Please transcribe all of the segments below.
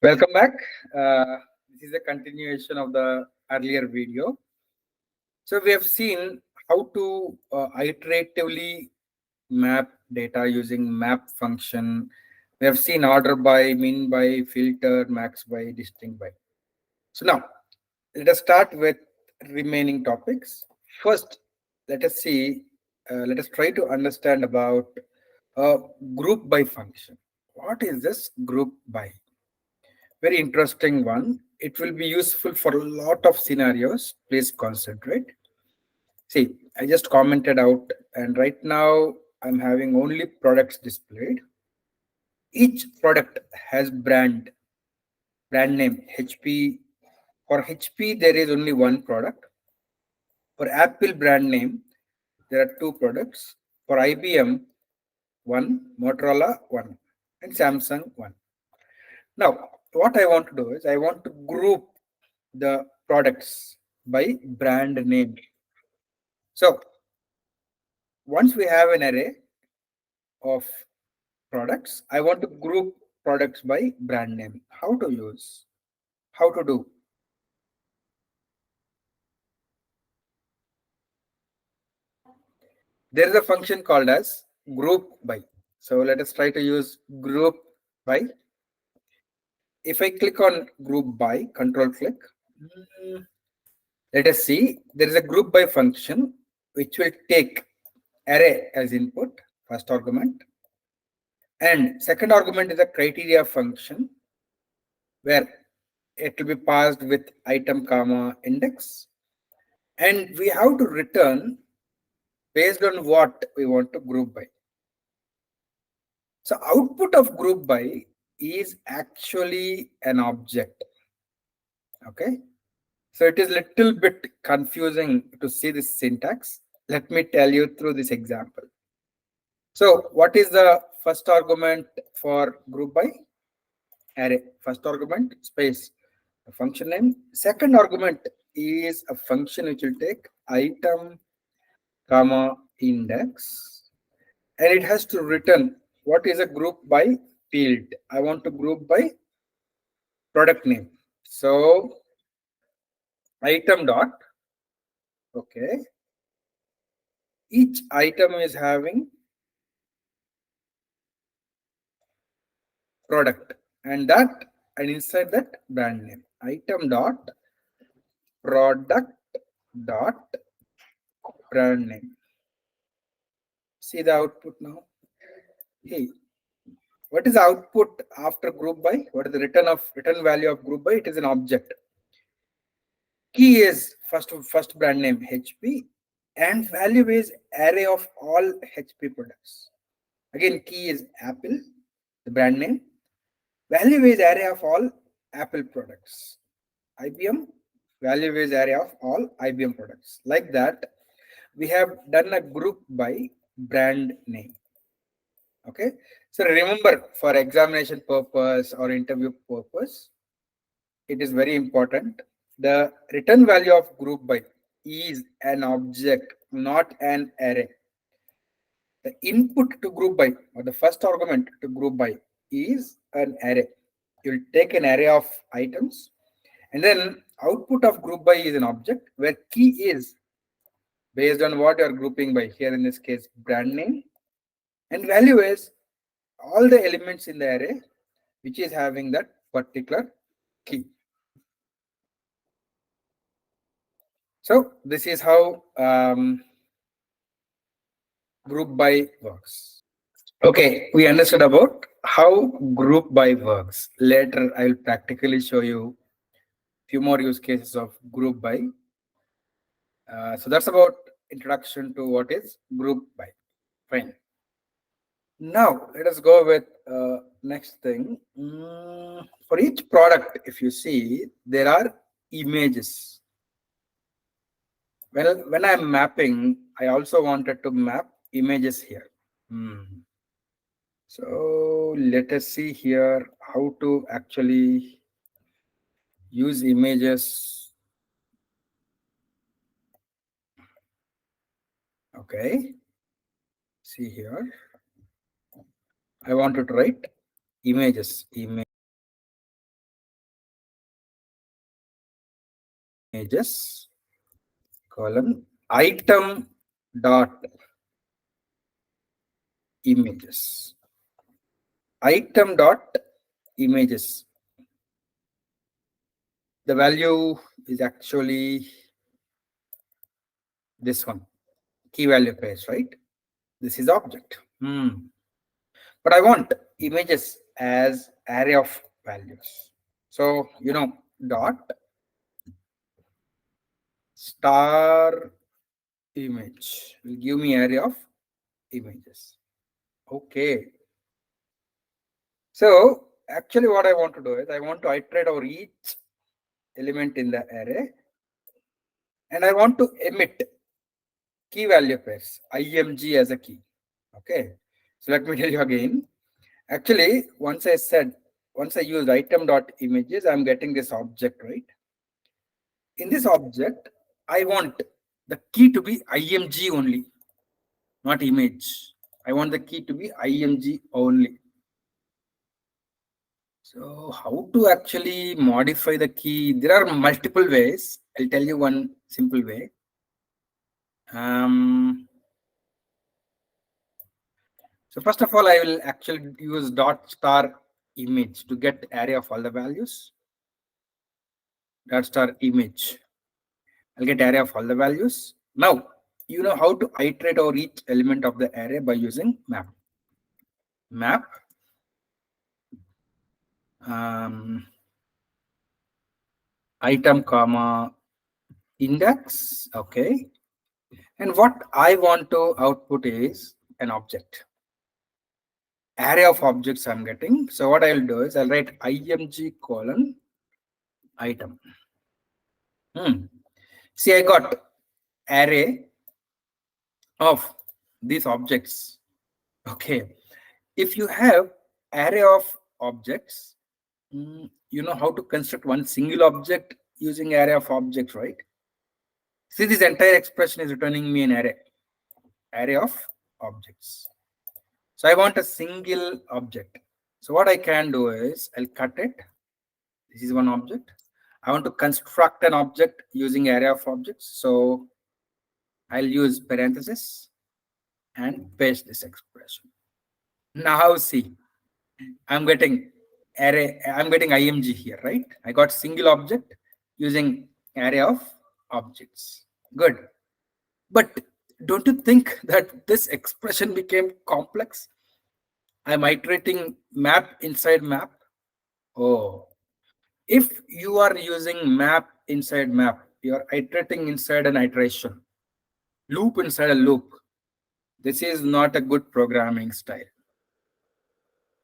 Welcome back. This is a continuation of the earlier video. So we have seen how to iteratively map data using map function. We have seen order by, min by, filter, max by, distinct by. So now let us start with remaining topics. First, let us see, let us try to understand about group by function. What is this group by? Very interesting one. It will be useful for a lot of scenarios. Please concentrate. See, I just commented out, and right now I'm having only products displayed. Each product has brand name HP. For HP, there is only one product. For Apple brand name, there are two products. For IBM, one, Motorola, one, and Samsung, one. Now, what I want to do is I want to group the products by brand name. So once we have an array of products, I want to group products by brand name. How to use? How to do? There is a function called as group by. So let us try to use group by. If I click on group by, control click, let us see, there is a group by function which will take array as input, first argument, and second argument is a criteria function where it will be passed with item comma index, and we have to return based on what we want to group by. So output of group by is actually an object. Okay, so it is little bit confusing to see this syntax. Let me tell you through this example. So what is the first argument for group by? Array. First argument space, a function name. Second argument is a function which will take item comma index, and it has to return what is a group by field. I want to group by product name. So item dot, okay, each item is having product, and inside that brand name. Item dot product dot brand name. See the output now. Hey, what is the output after group by? What is the return value of group by? It is an object. Key is first brand name HP, and value is array of all HP products. Again, key is Apple, the brand name. Value is array of all Apple products. IBM, value is array of all IBM products. Like that, we have done a group by brand name. Okay, so remember, for examination purpose or interview purpose, it is very important. The return value of group by is an object, not an array. The input to group by, or the first argument to group by, is an array. You'll take an array of items, and then output of group by is an object where key is based on what you're grouping by. Here in this case, brand name, and value is all the elements in the array which is having that particular key. So this is how group by works. Okay, we understood about how group by works. Later, I will practically show you few more use cases of group by. So that's about introduction to what is group by. Fine. Now let us go with next thing. For each product, if you see, there are images. Well, when I'm mapping, I also wanted to map images here. So let us see here how to actually use images. Okay, see here. I wanted to write images. images colon item dot images. Item dot images. The value is actually this one, key value pairs, right? This is object. But I want images as array of values. So, dot star image will give me array of images. Okay. So actually what I want to do is I want to iterate over each element in the array and I want to emit key value pairs, IMG as a key. Okay. So let me tell you again. Actually, once I use item dot images, I'm getting this object, right? In this object, I want the key to be IMG only, not image. I want the key to be IMG only. So how to actually modify the key? There are multiple ways. I'll tell you one simple way. So first of all, I will actually use dot star image to get array of all the values. Dot star image. I'll get array of all the values. Now, you know how to iterate over each element of the array by using map. Map. Item comma index. Okay. And what I want to output is an object. Array of objects I'm getting. So what I'll do is I'll write img colon item. See, I got array of these objects. Okay. If you have array of objects, you know how to construct one single object using array of objects, right? See, this entire expression is returning me an array of objects. So I want a single object. So what I can do is I'll cut it. This is one object. I want to construct an object using array of objects. So I'll use parenthesis and paste this expression. Now see, I'm getting array, I'm getting IMG here, right? I got single object using array of objects. Good. But don't you think that this expression became complex? I'm iterating map inside map. Oh, if you are using map inside map, you're iterating inside an iteration, loop inside a loop. This is not a good programming style.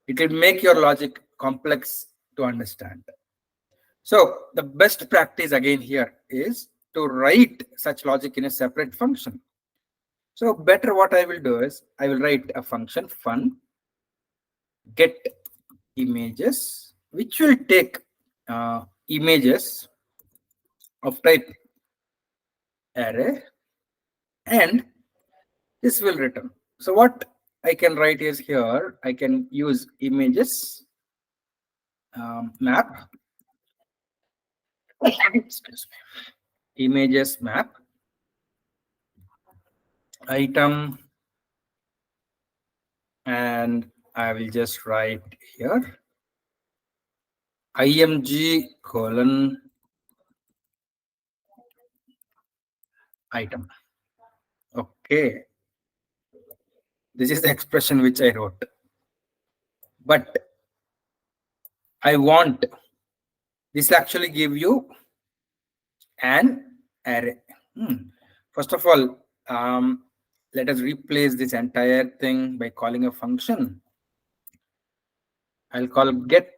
It will make your logic complex to understand. So the best practice again here is to write such logic in a separate function. So better what I will do is I will write a function fun get images, which will take images of type array, and this will return. So what I can write is here, I can use images map, excuse me, images map, item, and I will just write here, img colon item. Okay. This is the expression which I wrote. But I want this actually give you an array. First of all, let us replace this entire thing by calling a function. I'll call get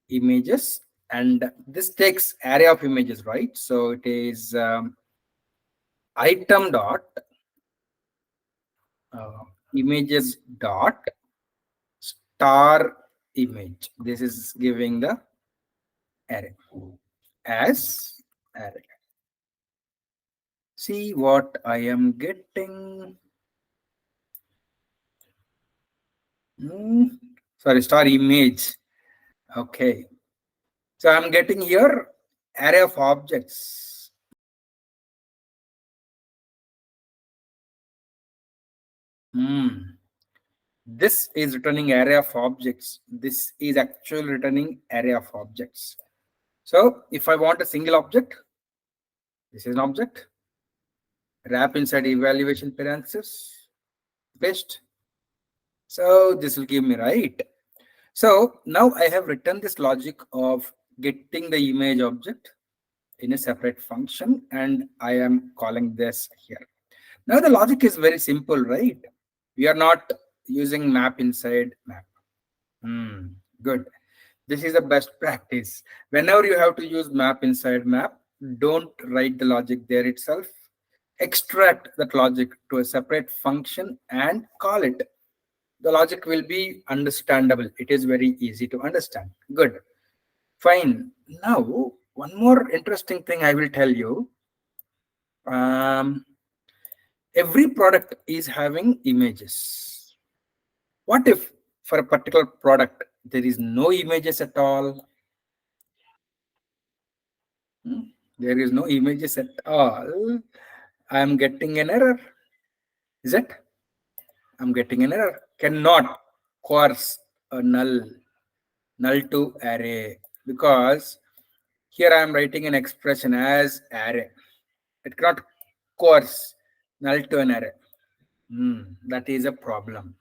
images, and this takes array of images, right? So it is item dot images dot star image. This is giving the array as array. See what I am getting. Sorry, star image. Okay. So I'm getting here array of objects. This is returning array of objects. This is actually returning array of objects. So if I want a single object, this is an object. Wrap inside evaluation parenthesis, paste. So this will give me right. So now I have written this logic of getting the image object in a separate function, and I am calling this here. Now the logic is very simple, right? We are not using map inside map. Good. This is the best practice. Whenever you have to use map inside map, don't write the logic there itself. Extract that logic to a separate function and call it. The logic will be understandable. It is very easy to understand. Good. Fine. Now, one more interesting thing I will tell you. Every product is having images. What if for a particular product there is no images at all? There is no images at all. I am getting an error. Is it? I'm getting an error. Cannot coerce a null to array, because here I am writing an expression as array. It cannot coerce null to an array. That is a problem.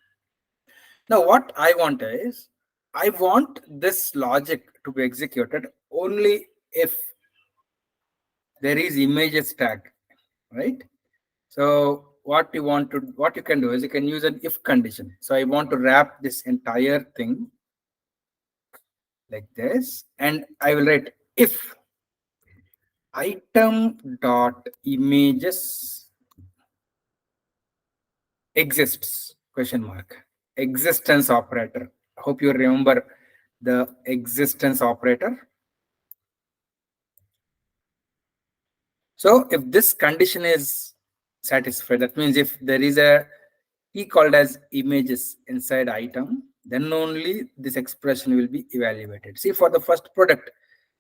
Now what I want is, I want this logic to be executed only if there is images tag, right? So what you can do is you can use an if condition. So I want to wrap this entire thing like this, and I will write if item dot images exists, question mark, existence operator. Hope you remember the existence operator. So if this condition is satisfied, that means if there is a key called as images inside item, then only this expression will be evaluated. See, for the first product,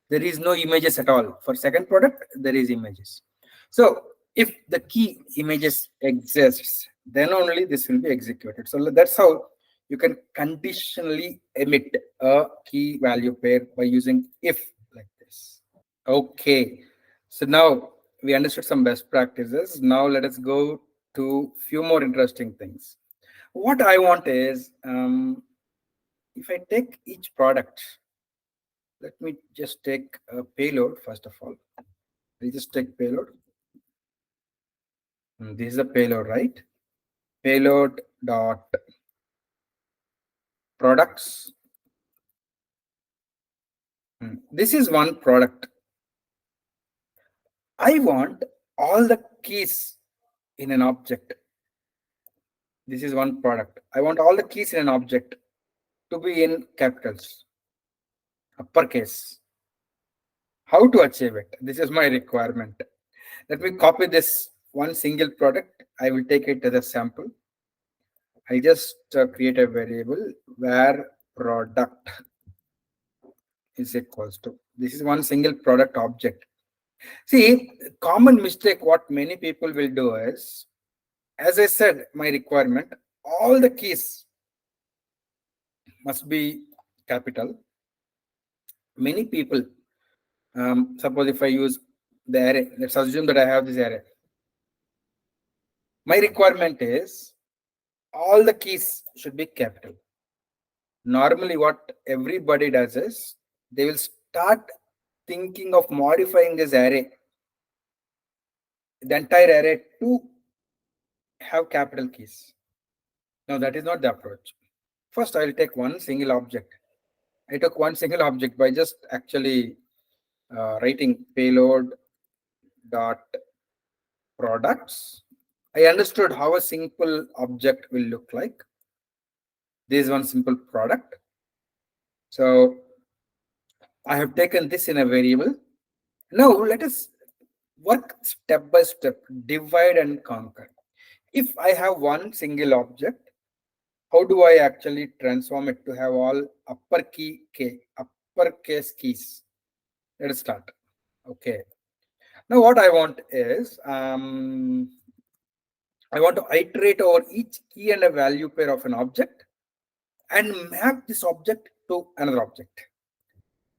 there is no images at all. For second product, there is images. So if the key images exists, then only this will be executed. So that's how you can conditionally emit a key value pair by using if like this. Okay, so now we understood some best practices. Now let us go to few more interesting things. What I want is, if I take each product, let me just take a payload first of all. We just take payload. This is a payload, right? Payload dot products. This is one product. I want all the keys in an object. This is one product. I want all the keys in an object to be in capitals, uppercase. How to achieve it? This is my requirement. Let me copy this one single product. I will take it as a sample. I just create a variable where product is equals to. This is one single product object. See, common mistake what many people will do is, as I said, my requirement, all the keys must be capital. Many people, suppose if I use the array, let's assume that I have this array. My requirement is all the keys should be capital. Normally what everybody does is they will start thinking of modifying this array, the entire array, to have capital keys. Now that is not the approach. First I will take one single object. I took one single object by just actually writing payload dot products. I understood how a simple object will look like. This is one simple product. So I have taken this in a variable. Now let us work step by step, divide and conquer. If I have one single object, how do I actually transform it to have all uppercase keys? Let us start. Okay. Now what I want is, I want to iterate over each key and a value pair of an object and map this object to another object.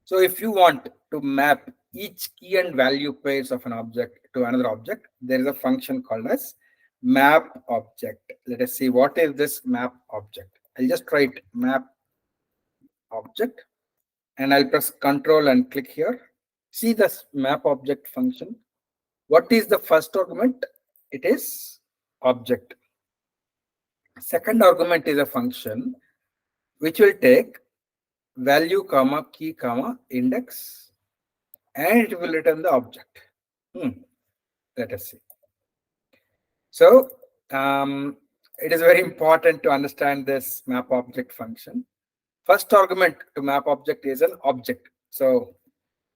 So if you want to map each key and value pairs of an object to another object, there is a function called as map object. Let us see what is this map object. I'll just write map object and I'll press Control and click here. See this map object function. What is the first argument? It is object. Second argument is a function which will take value comma key comma index and it will return the object. Let us see. So it is very important to understand this map object function. First argument to map object is an object. So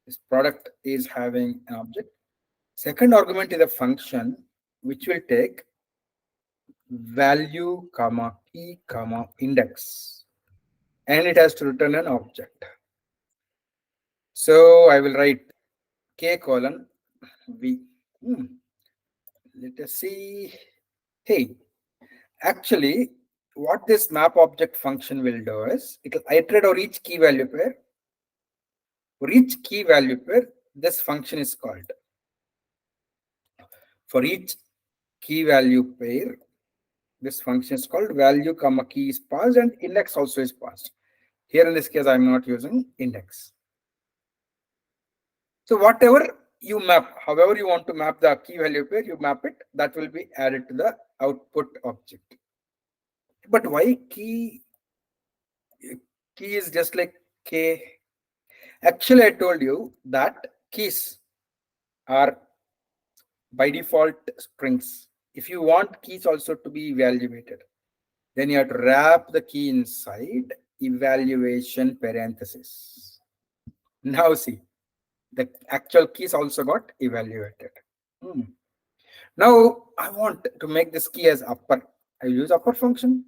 this product is having an object. Second argument is a function which will take value comma key comma index and it has to return an object. So I will write k colon v. Let us see. Hey, actually what this map object function will do is it will iterate over each key value pair. For each key value pair, this function is called. For each key value pair, this function is called value comma key is passed and index also is passed. Here in this case, I'm not using index. So whatever you map, however you want to map the key value pair, you map it, that will be added to the output object. But why key? Key is just like k. Actually, I told you that keys are by default strings. If you want keys also to be evaluated, then you have to wrap the key inside evaluation parenthesis. Now see, the actual keys also got evaluated. Now I want to make this key as upper. I use upper function.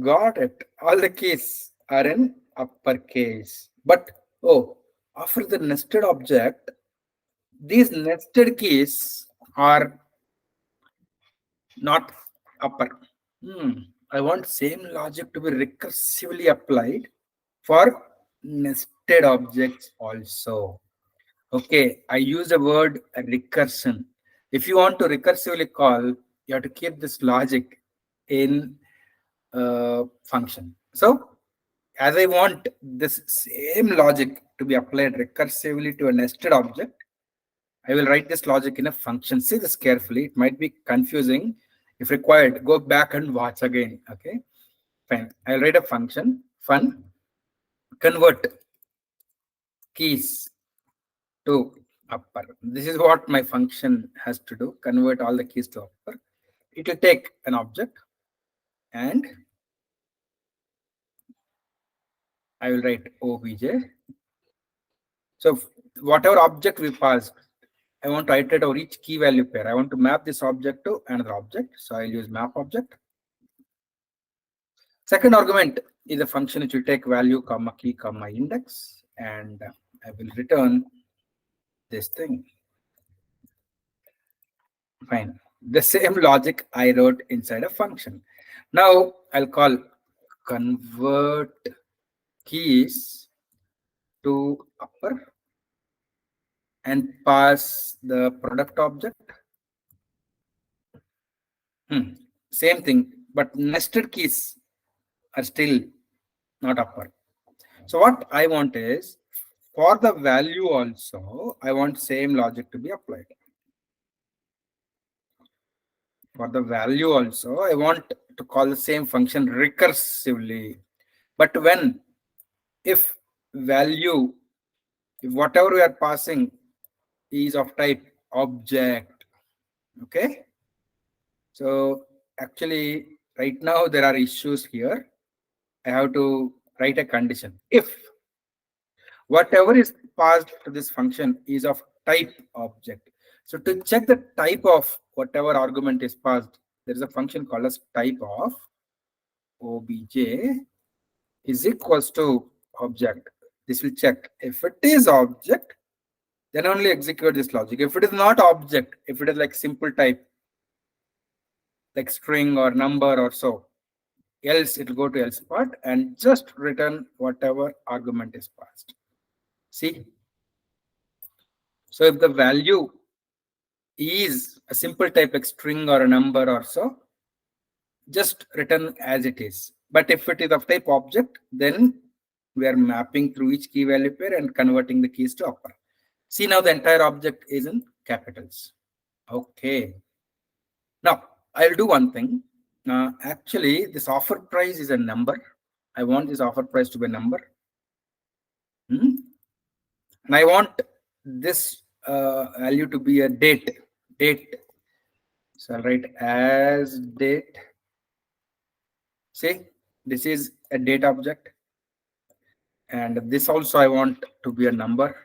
Got it. All the keys are in uppercase. But after the nested object, these nested keys are not upper. I want same logic to be recursively applied for nested objects also. Okay, I use the word recursion. If you want to recursively call, you have to keep this logic in function. So as I want this same logic to be applied recursively to a nested object, I will write this logic in a function. See this carefully. It might be confusing. If required, go back and watch again. Okay, fine. I'll write a function, fun, convert keys to upper. This is what my function has to do, convert all the keys to upper. It will take an object and I will write obj. So whatever object we passed, I want to iterate over each key value pair. I want to map this object to another object. So I'll use map object. Second argument is a function which will take value comma key comma index and I will return this thing. Fine. The same logic I wrote inside a function. Now I'll call convert keys to upper and pass the product object. Same thing, but nested keys are still not upper. So what I want is for the value also, I want same logic to be applied. For the value also, I want to call the same function recursively. But if value, if whatever we are passing is of type object, okay? So actually right now there are issues here. I have to write a condition. If whatever is passed to this function is of type object. So to check the type of whatever argument is passed, there is a function called as type of obj is equals to object. This will check if it is object, then only execute this logic. If it is not object, if it is like simple type, like string or number or so, else it will go to else part and just return whatever argument is passed. See? So if the value is a simple type like string or a number or so, just return as it is. But if it is of type object, then we are mapping through each key value pair and converting the keys to upper. See, now the entire object is in capitals. Okay. Now I'll do one thing. Actually, this offer price is a number. I want this offer price to be a number. And I want this value to be a date. So I'll write as date. See, this is a date object. And this also I want to be a number.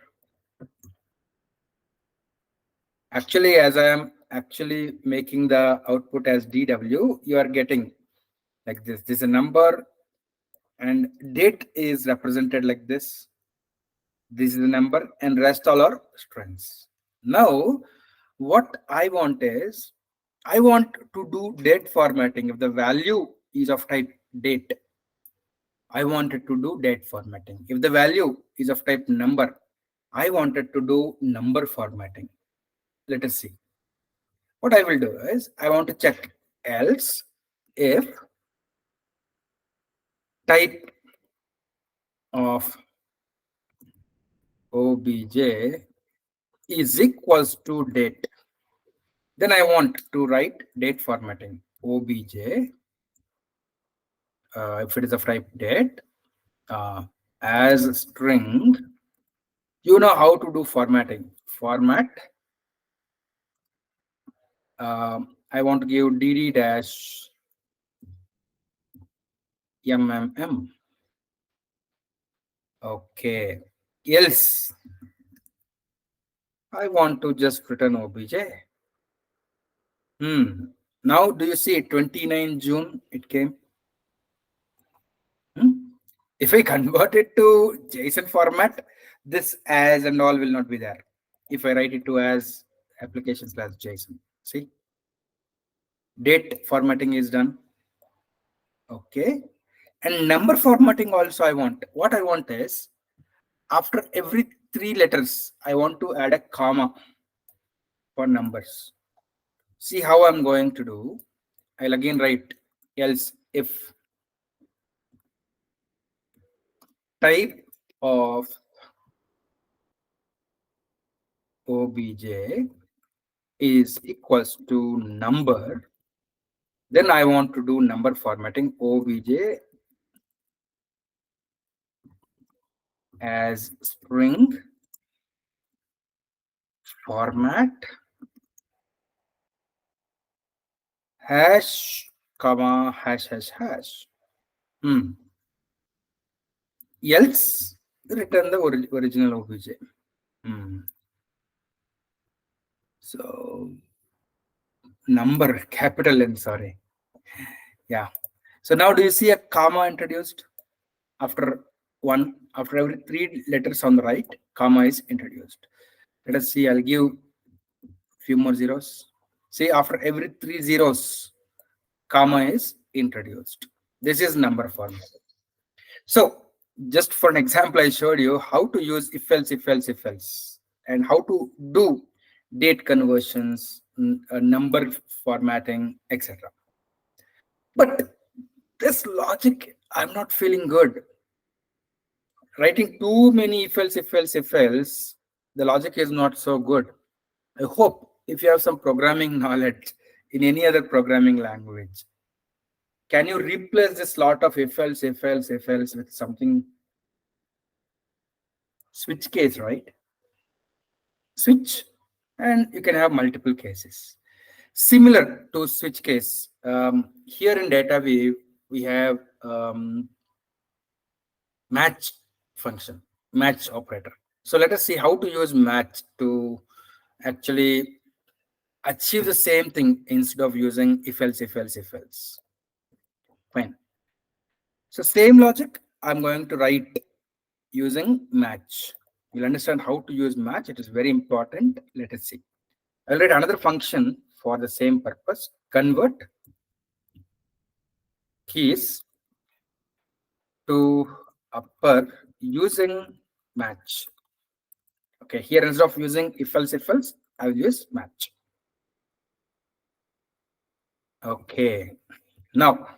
Actually, as I am actually making the output as DW, you are getting like this. This is a number and date is represented like this. This is the number and rest all are strings. Now, what I want is, I want to do date formatting. If the value is of type date, I wanted to do date formatting. If the value is of type number, I wanted to do number formatting. Let us see. What I will do is, I want to check else if type of obj is equals to date. Then I want to write date formatting. Obj, if it is of type date, as string, you know how to do formatting. Format. I want to give dd dash mmm. Okay. Else, I want to just return obj. Now, do you see 29 June it came? If I convert it to JSON format, this as and all will not be there. If I write it to as application/JSON, see, date formatting is done. Okay, and number formatting also I want. What I want is, after every 3 letters, I want to add a comma for numbers. See how I'm going to do. I'll again write else if type of obj is equals to number, then I want to do number formatting. Obj as string format hash comma hash hash hash. Else return the original obj. So number capital N, sorry. Yeah. So now do you see a comma introduced after every 3 letters on the right, comma is introduced. Let us see. I'll give few more zeros. See, after every 3 zeros, comma is introduced. This is number format. So just for an example, I showed you how to use if else, and how to do date conversions, number formatting, etc. But this logic, I'm not feeling good. Writing too many if else, the logic is not so good. I hope if you have some programming knowledge in any other programming language, can you replace this lot of if else with something? Switch case, right? Switch, and you can have multiple cases. Similar to switch case, here in Dataweave, we have match function, match operator. So let us see how to use match to actually achieve the same thing instead of using if else. Fine. So same logic, I'm going to write using match. You'll understand how to use match. It is very important. Let us see. I'll write another function for the same purpose. Convert keys to upper using match. Okay, here instead of using if else, I will use match. Okay, now,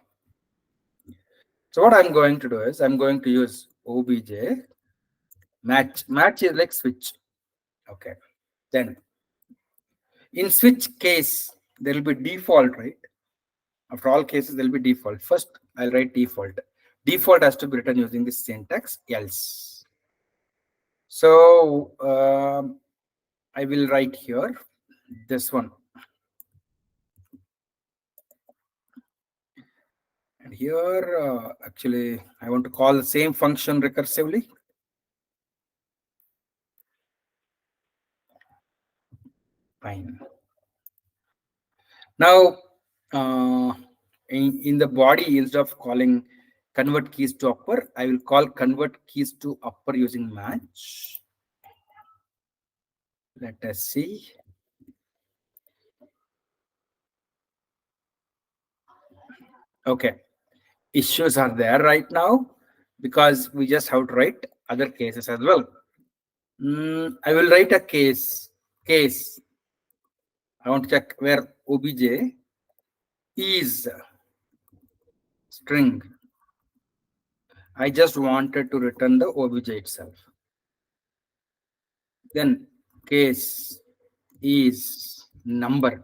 so what I'm going to do is I'm going to use obj match. Match is like switch. Okay, then in switch case, there will be default, right? After all cases, there will be default. First, I'll write default. Default has to be written using this syntax else. So I will write here this one. And here, actually, I want to call the same function recursively. Fine. Now, in the body, instead of calling convert keys to upper, I will call convert keys to upper using match. Let us see. Okay. Issues are there right now because we just have to write other cases as well. I will write a case. I want to check where obj is string. I just wanted to return the obj itself. Then case is number.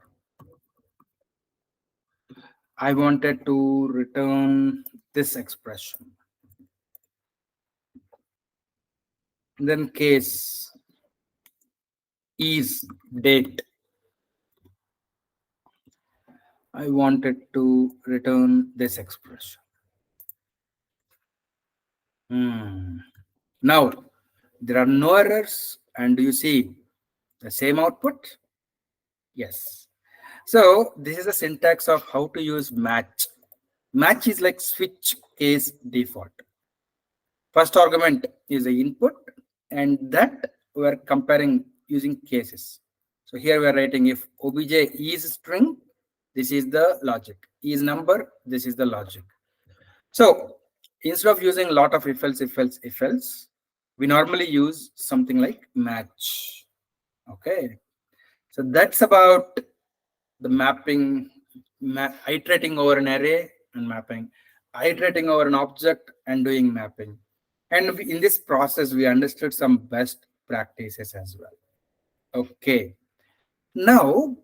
I wanted to return this expression. Then case is date. I wanted to return this expression. Now, there are no errors, and do you see the same output? Yes. So this is the syntax of how to use match. Match is like switch case default. First argument is the input, and that we're comparing using cases. So here we're writing if obj is string, this is the logic. Is number, this is the logic. So instead of using a lot of if else, we normally use something like match. Okay. So that's about the mapping, iterating over an array and mapping, iterating over an object and doing mapping. And in this process, we understood some best practices as well. Okay. Now,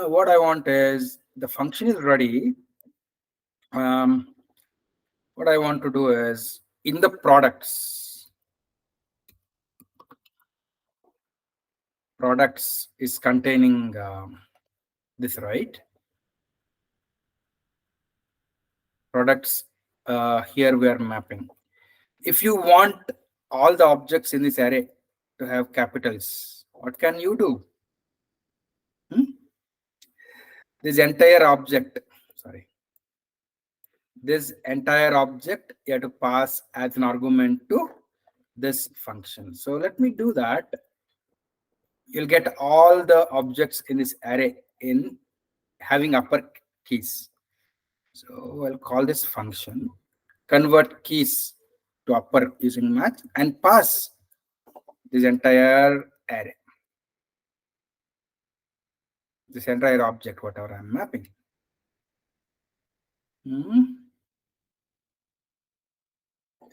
what I want is the function is ready. What I want to do is in the products is containing this, right? Products, here we are mapping. If you want all the objects in this array to have capitals, what can you do? This entire object, this entire object you have to pass as an argument to this function. So let me do that. You'll get all the objects in this array in having upper keys. So I'll call this function convert keys to upper using match and pass this entire array, this entire object, whatever I'm mapping.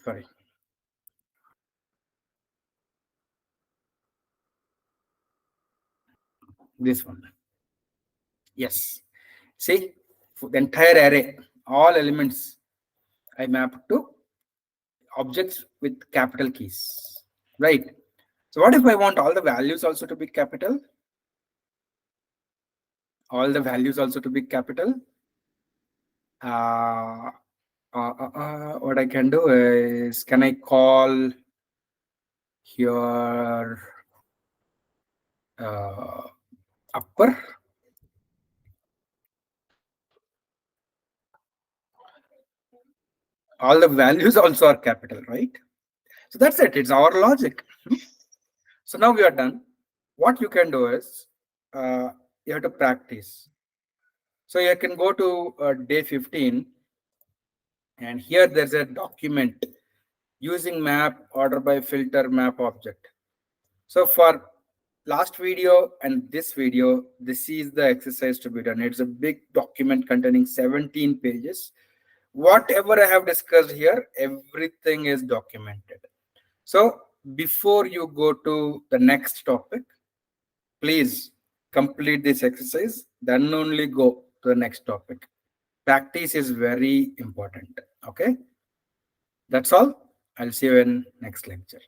Sorry. This one. Yes. See, for the entire array, all elements I map to objects with capital keys, right? So what if I want all the values also to be capital? All the values also to be capital? What I can do is, can I call here upper? All the values also are capital, right? So that's it. It's our logic. So now we are done. What you can do is you have to practice. So you can go to day 15, and here there's a document using map order by filter map object. So for last video and this video, this is the exercise to be done. It's a big document containing 17 pages. Whatever I have discussed here, everything is documented. So before you go to the next topic, please complete this exercise, then only go to the next topic. Practice is very important. Okay, that's all. I'll see you in next lecture.